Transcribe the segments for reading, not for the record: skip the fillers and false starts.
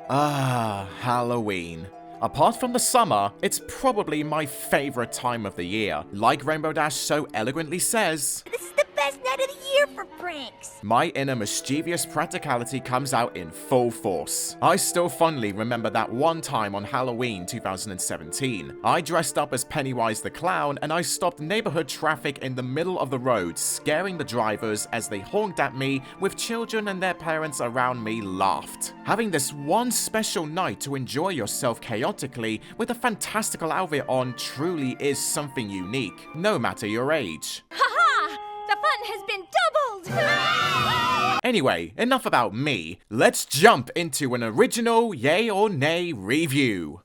Ah, Halloween. Apart from the summer, it's probably my favorite time of the year. Like Rainbow Dash so eloquently says, This is the best night of the year for pranks. my inner mischievous practicality comes out in full force. I still fondly remember that one time on Halloween 2017. I dressed up as Pennywise the Clown and I stopped neighborhood traffic in the middle of the road, scaring the drivers as they honked at me with children and their parents around me laughed. Having this one special night to enjoy yourself chaotically with a fantastical outfit on truly is something unique, no matter your age. Ha! The fun has been doubled! Anyway, enough about me. Let's jump into an original yay or nay review.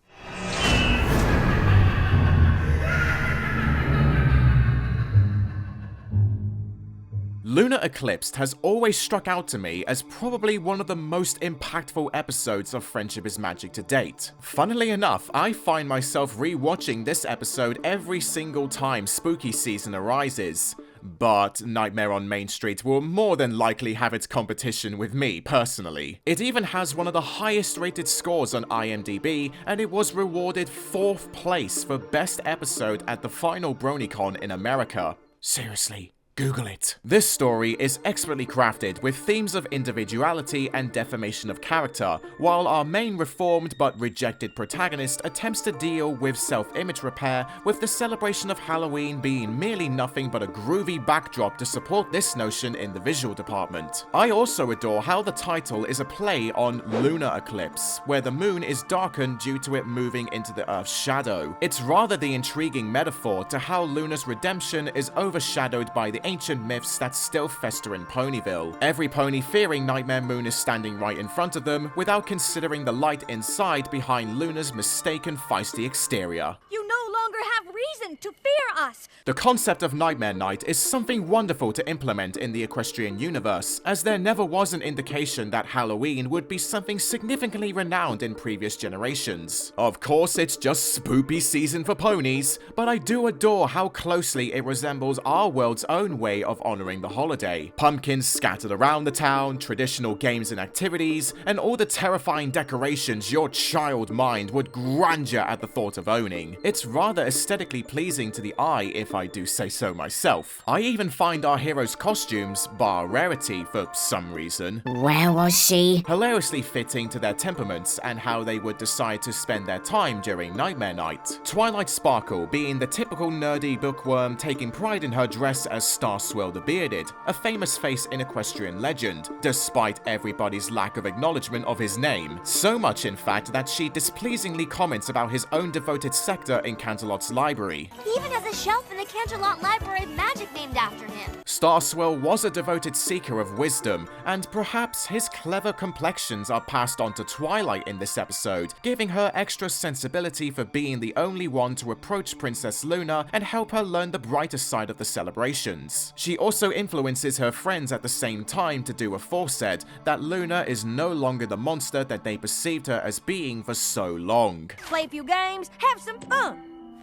Lunar Eclipsed has always struck out to me as probably one of the most impactful episodes of Friendship is Magic to date. Funnily enough, I find myself re-watching this episode every single time spooky season arises. But Nightmare on Main Street will more than likely have its competition with me personally. It even has one of the highest rated scores on IMDb, and it was rewarded 4th place for best episode at the final BronyCon in America. Seriously. Google it. This story is expertly crafted with themes of individuality and defamation of character, while our main reformed but rejected protagonist attempts to deal with self-image repair, with the celebration of Halloween being merely nothing but a groovy backdrop to support this notion in the visual department. I also adore how the title is a play on lunar eclipse, where the moon is darkened due to it moving into the Earth's shadow. It's rather the intriguing metaphor to how Luna's redemption is overshadowed by the ancient myths that still fester in Ponyville. Every pony fearing Nightmare Moon is standing right in front of them without considering the light inside behind Luna's mistaken feisty exterior. You no longer have reason to fear us. The concept of Nightmare Night is something wonderful to implement in the equestrian universe, as there never was an indication that Halloween would be something significantly renowned in previous generations. Of course, it's just spoopy season for ponies, but I do adore how closely it resembles our world's own way of honoring the holiday. Pumpkins scattered around the town, traditional games and activities, and all the terrifying decorations your child mind would grandeur at the thought of owning. It's rather aesthetically pleasing to the eye, if I do say so myself. I even find our heroes' costumes, bar rarity for some reason, Where was she? hilariously fitting to their temperaments and how they would decide to spend their time during Nightmare Night. Twilight Sparkle being the typical nerdy bookworm taking pride in her dress as Starswell the Bearded, a famous face in equestrian legend, despite everybody's lack of acknowledgement of his name. So much in fact that she displeasingly comments about his own devoted sector in Canterlot's library. He even has a shelf in the Canterlot Library of Magic named after him. Starswell was a devoted seeker of wisdom, and perhaps his clever complexions are passed on to Twilight in this episode, giving her extra sensibility for being the only one to approach Princess Luna and help her learn the brighter side of the celebrations. She also influences her friends at the same time to do aforesaid that Luna is no longer the monster that they perceived her as being for so long. Play a few games, have some fun.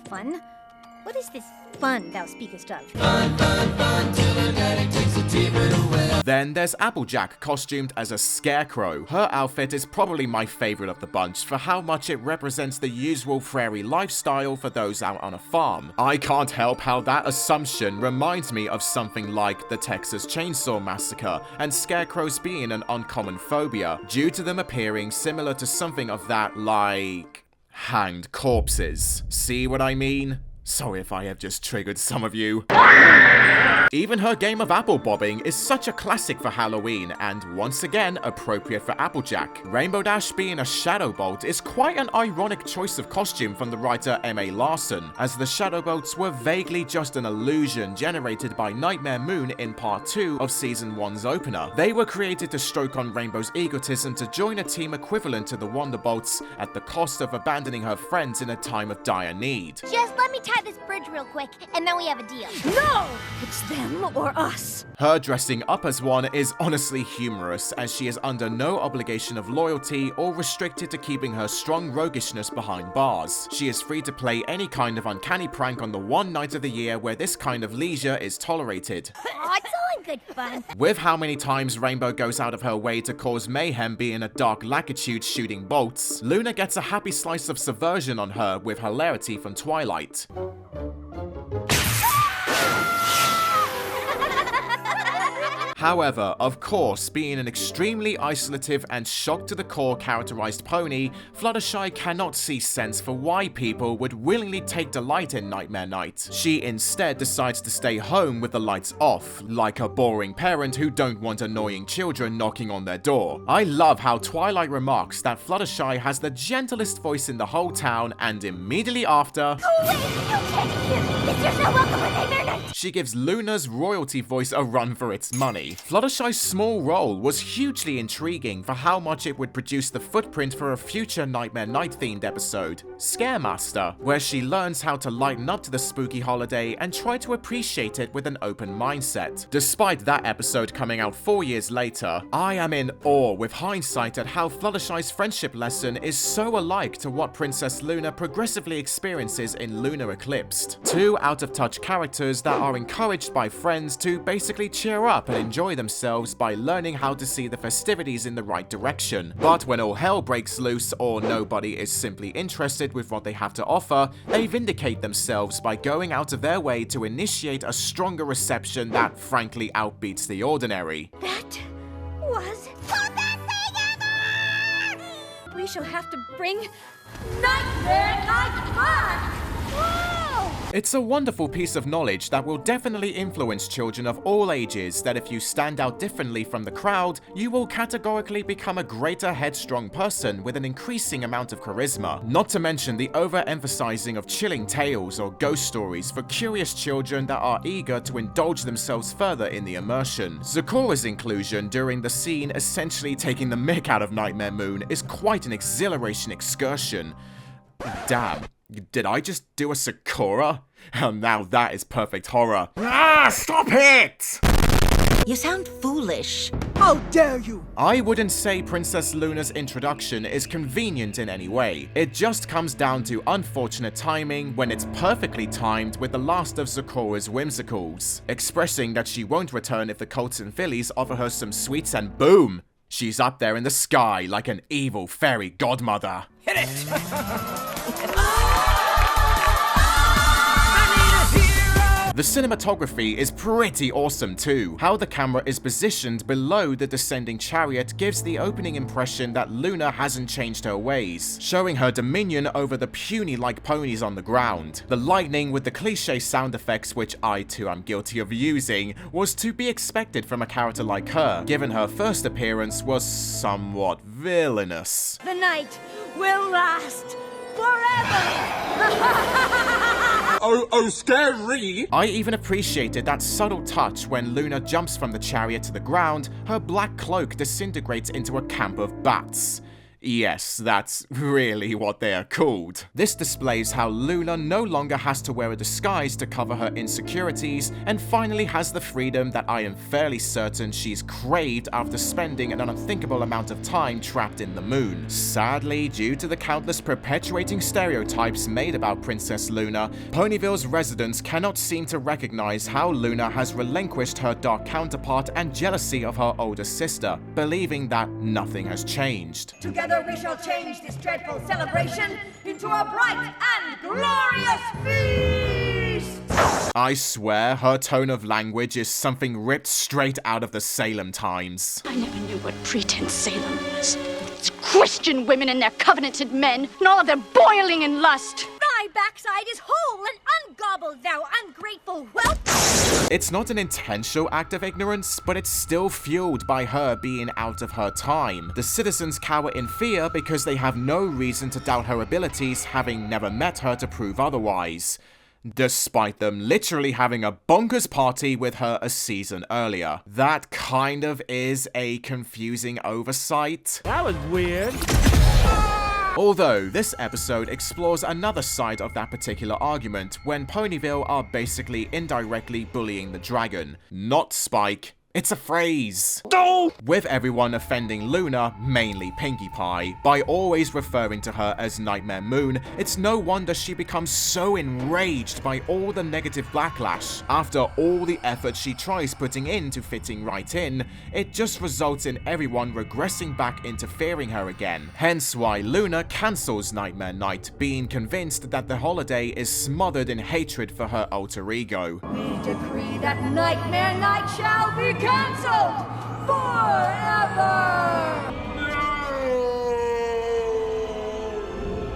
Fun? What is this fun thou speakest of? Then there's Applejack costumed as a scarecrow. Her outfit is probably my favorite of the bunch for how much it represents the usual prairie lifestyle for those out on a farm. I can't help how that assumption reminds me of something like the Texas Chainsaw Massacre and scarecrows being an uncommon phobia due to them appearing similar to something of that like hanged corpses. See what I mean? Sorry if I have just triggered some of you. Even her game of apple bobbing is such a classic for Halloween, and once again appropriate for Applejack. Rainbow Dash being a Shadow Bolt is quite an ironic choice of costume from the writer M.A. Larson, as the Shadow Bolts were vaguely just an illusion generated by Nightmare Moon in Part 2 of Season 1's opener. They were created to stroke on Rainbow's egotism to join a team equivalent to the Wonder Bolts at the cost of abandoning her friends in a time of dire need. Just let me tie this bridge real quick, and then we have a deal. No! It's them or us. Her dressing up as one is honestly humorous, as she is under no obligation of loyalty or restricted to keeping her strong roguishness behind bars. She is free to play any kind of uncanny prank on the one night of the year where this kind of leisure is tolerated. Aw, it's all in good fun. With how many times Rainbow goes out of her way to cause mayhem being a dark lackitude shooting bolts, Luna gets a happy slice of subversion on her with hilarity from Twilight. However, of course, being an extremely isolative and shock-to-the-core characterized pony, Fluttershy cannot see sense for why people would willingly take delight in Nightmare Night. She instead decides to stay home with the lights off, like a boring parent who don't want annoying children knocking on their door. I love how Twilight remarks that Fluttershy has the gentlest voice in the whole town, and immediately after... Oh wait, you can't hear! Visitors are welcome on Nightmare Night! She gives Luna's royalty voice a run for its money. Fluttershy's small role was hugely intriguing for how much it would produce the footprint for a future Nightmare Night-themed episode, Scaremaster, where she learns how to lighten up to the spooky holiday and try to appreciate it with an open mindset. Despite that episode coming out 4 years later, I am in awe with hindsight at how Fluttershy's friendship lesson is so alike to what Princess Luna progressively experiences in Lunar Eclipsed. Two out-of-touch characters that are encouraged by friends to basically cheer up and enjoy themselves by learning how to see the festivities in the right direction. But when all hell breaks loose or nobody is simply interested with what they have to offer, they vindicate themselves by going out of their way to initiate a stronger reception that frankly outbeats the ordinary. That was the best thing ever! We shall have to bring Nightmare Night back! Whoa! It's a wonderful piece of knowledge that will definitely influence children of all ages, that if you stand out differently from the crowd, you will categorically become a greater headstrong person with an increasing amount of charisma. Not to mention the overemphasizing of chilling tales or ghost stories for curious children that are eager to indulge themselves further in the immersion. Zeccora's inclusion during the scene essentially taking the mick out of Nightmare Moon is quite an exhilaration excursion. Damn. Did I just do a Zecora? Oh, now that is perfect horror. Ah, stop it! You sound foolish. How dare you! I wouldn't say Princess Luna's introduction is convenient in any way. It just comes down to unfortunate timing when it's perfectly timed with the last of Zeccora's whimsicals, expressing that she won't return if the Colts and Fillies offer her some sweets, and boom! She's up there in the sky like an evil fairy godmother. Hit it! The cinematography is pretty awesome too. How the camera is positioned below the descending chariot gives the opening impression that Luna hasn't changed her ways, showing her dominion over the puny-like ponies on the ground. The lightning with the cliche sound effects, which I too am guilty of using, was to be expected from a character like her, given her first appearance was somewhat villainous. The night will last forever! Oh, scary! I even appreciated that subtle touch when Luna jumps from the chariot to the ground, her black cloak disintegrates into a camp of bats. Yes, that's really what they are called. This displays how Luna no longer has to wear a disguise to cover her insecurities, and finally has the freedom that I am fairly certain she's craved after spending an unthinkable amount of time trapped in the moon. Sadly, due to the countless perpetuating stereotypes made about Princess Luna, Ponyville's residents cannot seem to recognize how Luna has relinquished her dark counterpart and jealousy of her older sister, believing that nothing has changed. Together we shall change this dreadful celebration into a bright and glorious feast! I swear, her tone of language is something ripped straight out of the Salem Times. I never knew what pretense Salem was. It's Christian women and their covenanted men, and all of them boiling in lust. Thy backside is whole and ungobbled, thou ungrateful whelp! It's not an intentional act of ignorance, but it's still fueled by her being out of her time. The citizens cower in fear because they have no reason to doubt her abilities, having never met her to prove otherwise, despite them literally having a bonkers party with her a season earlier. That kind of is a confusing oversight. That was weird. Although, this episode explores another side of that particular argument, when Ponyville are basically indirectly bullying the dragon. Not Spike. It's a phrase. With everyone offending Luna, mainly Pinkie Pie, by always referring to her as Nightmare Moon, it's no wonder she becomes so enraged by all the negative backlash. After all the effort she tries putting into fitting right in, it just results in everyone regressing back into fearing her again. Hence why Luna cancels Nightmare Night, being convinced that the holiday is smothered in hatred for her alter ego. We decree that Nightmare Night shall be cancelled forever!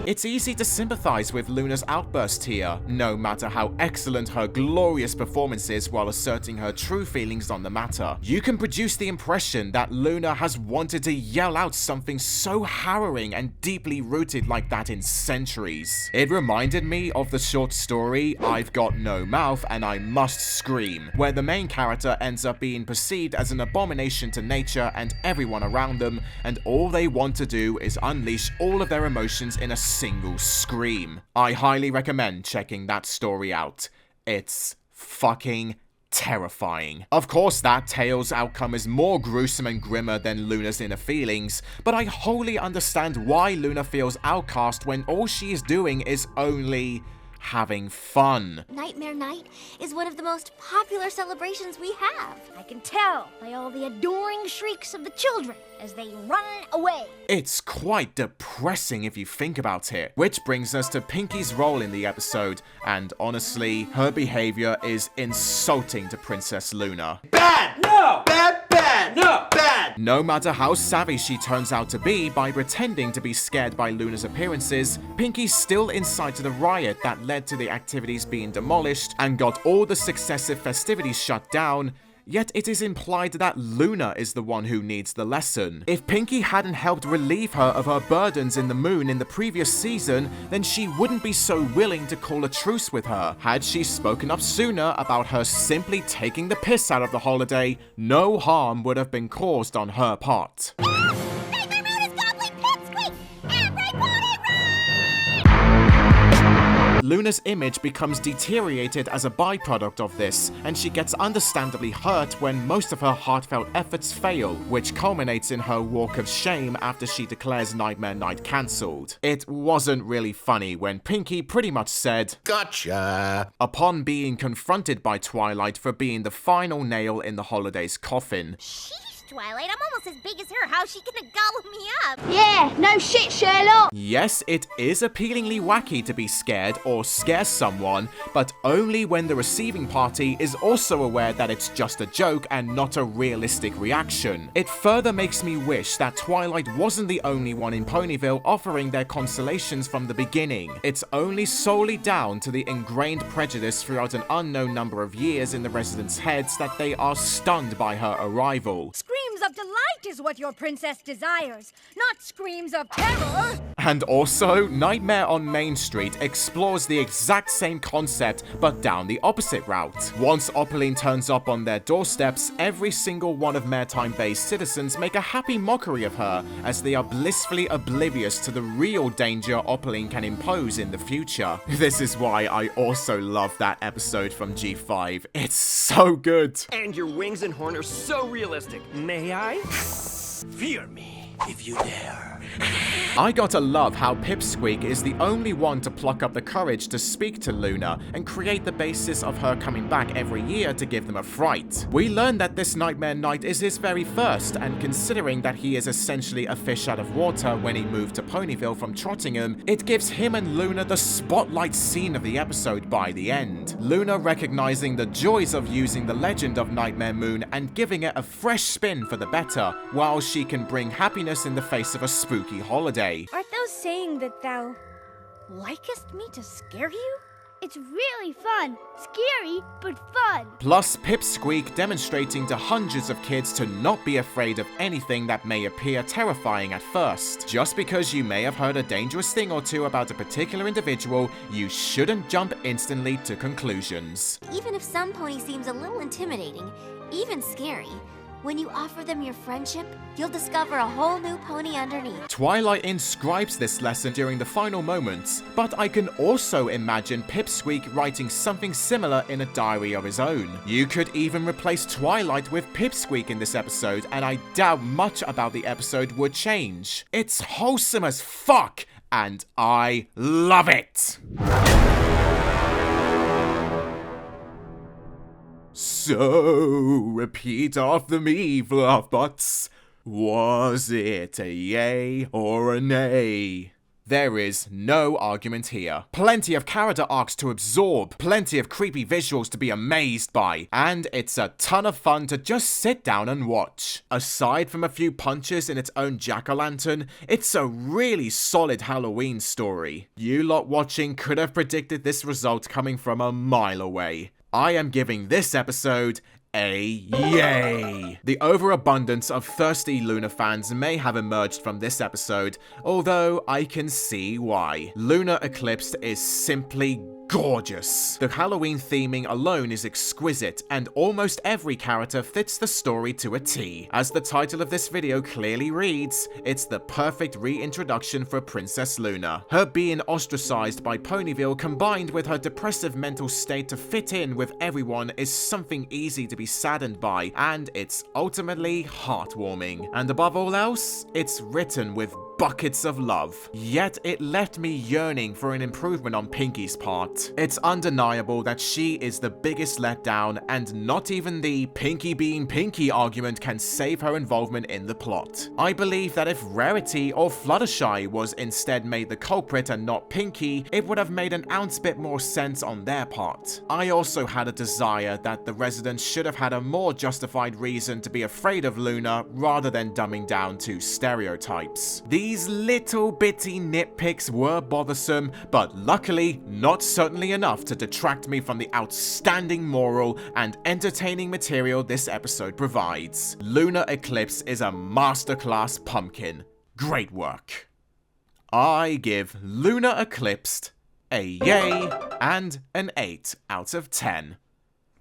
It's easy to sympathize with Luna's outburst here, no matter how excellent her glorious performance is while asserting her true feelings on the matter. You can produce the impression that Luna has wanted to yell out something so harrowing and deeply rooted like that in centuries. It reminded me of the short story I've Got No Mouth and I Must Scream, where the main character ends up being perceived as an abomination to nature and everyone around them, and all they want to do is unleash all of their emotions in a single scream. I highly recommend checking that story out. It's fucking terrifying. Of course, that tale's outcome is more gruesome and grimmer than Luna's inner feelings, but I wholly understand why Luna feels outcast when all she is doing is only having fun. Nightmare Night is one of the most popular celebrations we have. I can tell by all the adoring shrieks of the children as they run away. It's quite depressing if you think about it. Which brings us to Pinkie's role in the episode, and honestly, her behavior is insulting to Princess Luna. Bad! No! Bad, bad! No! Bad! No matter how savvy she turns out to be by pretending to be scared by Luna's appearances, Pinkie still incited a riot that led to the activities being demolished and got all the successive festivities shut down. Yet it is implied that Luna is the one who needs the lesson. If Pinkie hadn't helped relieve her of her burdens in the moon in the previous season, then she wouldn't be so willing to call a truce with her. Had she spoken up sooner about her simply taking the piss out of the holiday, no harm would have been caused on her part. Luna's image becomes deteriorated as a byproduct of this, and she gets understandably hurt when most of her heartfelt efforts fail, which culminates in her walk of shame after she declares Nightmare Night cancelled. It wasn't really funny when Pinkie pretty much said, "Gotcha," upon being confronted by Twilight for being the final nail in the holiday's coffin. Twilight, I'm almost as big as her. How's she gonna gobble me up? Yeah, no shit, Sherlock. Yes, it is appealingly wacky to be scared or scare someone, but only when the receiving party is also aware that it's just a joke and not a realistic reaction. It further makes me wish that Twilight wasn't the only one in Ponyville offering their consolations from the beginning. It's only solely down to the ingrained prejudice throughout an unknown number of years in the residents' heads that they are stunned by her arrival. Screams of delight is what your princess desires, not screams of terror! And also, Nightmare on Main Street explores the exact same concept, but down the opposite route. Once Opaline turns up on their doorsteps, every single one of Maritime-based citizens make a happy mockery of her, as they are blissfully oblivious to the real danger Opaline can impose in the future. This is why I also love that episode from G5. It's so good! And your wings and horn are so realistic. May I? Fear me if you dare. I gotta love how Pipsqueak is the only one to pluck up the courage to speak to Luna and create the basis of her coming back every year to give them a fright. We learn that this Nightmare Night is his very first, and considering that he is essentially a fish out of water when he moved to Ponyville from Trottingham, it gives him and Luna the spotlight scene of the episode by the end. Luna recognizing the joys of using the legend of Nightmare Moon and giving it a fresh spin for the better, while she can bring happiness in the face of a spooky holiday. Art thou saying that thou likest me to scare you? It's really fun. Scary, but fun. Plus Pipsqueak demonstrating to hundreds of kids to not be afraid of anything that may appear terrifying at first. Just because you may have heard a dangerous thing or two about a particular individual, you shouldn't jump instantly to conclusions. Even if some pony seems a little intimidating, even scary, When you offer them your friendship, you'll discover a whole new pony underneath. Twilight inscribes this lesson during the final moments, but I can also imagine Pipsqueak writing something similar in a diary of his own. You could even replace Twilight with Pipsqueak in this episode, and I doubt much about the episode would change. It's wholesome as fuck, and I love it! So, repeat after me, Fluffbutts. Was it a yay or a nay? There is no argument here. Plenty of character arcs to absorb, plenty of creepy visuals to be amazed by, and it's a ton of fun to just sit down and watch. Aside from a few punches in its own jack-o'-lantern, it's a really solid Halloween story. You lot watching could have predicted this result coming from a mile away. I am giving this episode a yay! The overabundance of thirsty Luna fans may have emerged from this episode, although I can see why. Luna Eclipsed is simply gorgeous. The Halloween theming alone is exquisite, and almost every character fits the story to a T. As the title of this video clearly reads, it's the perfect reintroduction for Princess Luna. Her being ostracized by Ponyville combined with her depressive mental state to fit in with everyone is something easy to be saddened by, and it's ultimately heartwarming. And above all else, it's written with buckets of love. Yet it left me yearning for an improvement on Pinky's part. It's undeniable that she is the biggest letdown, and not even the Pinky being Pinky argument can save her involvement in the plot. I believe that if Rarity or Fluttershy was instead made the culprit and not Pinky, it would have made an ounce bit more sense on their part. I also had a desire that the residents should have had a more justified reason to be afraid of Luna rather than dumbing down to stereotypes. These little bitty nitpicks were bothersome, but luckily not certainly enough to detract me from the outstanding moral and entertaining material this episode provides. Luna Eclipse is a masterclass pumpkin. Great work. I give Luna Eclipsed a yay and an 8 out of 10.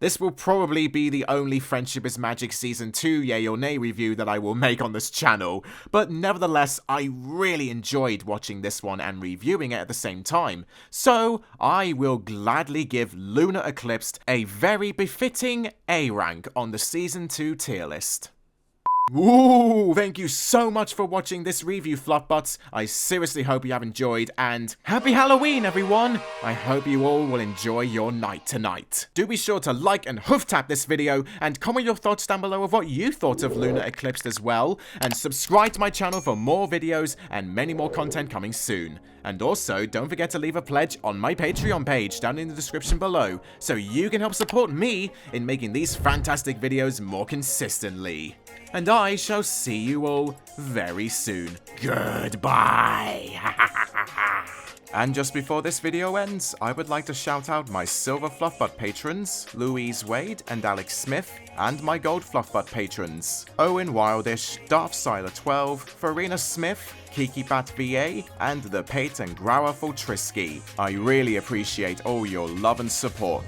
This will probably be the only Friendship is Magic Season 2 yay or nay review that I will make on this channel, but nevertheless I really enjoyed watching this one and reviewing it at the same time, so I will gladly give Luna Eclipsed a very befitting A rank on the Season 2 tier list. Ooh, thank you so much for watching this review, Fluffbutts. I seriously hope you have enjoyed, and happy Halloween, everyone! I hope you all will enjoy your night tonight. Do be sure to like and hoof tap this video, and comment your thoughts down below of what you thought of Luna Eclipsed as well, and subscribe to my channel for more videos and many more content coming soon. And also, don't forget to leave a pledge on my Patreon page down in the description below, so you can help support me in making these fantastic videos more consistently. And I shall see you all very soon. Goodbye! And just before this video ends, I would like to shout out my Silver Fluffbutt patrons, Louise Wade and Alex Smith, and my Gold Fluffbutt patrons, Owen Wildish, Darthsiler12, Farina Smith, Kiki Bat VA, and the Pate and Grauerful Trisky. I really appreciate all your love and support.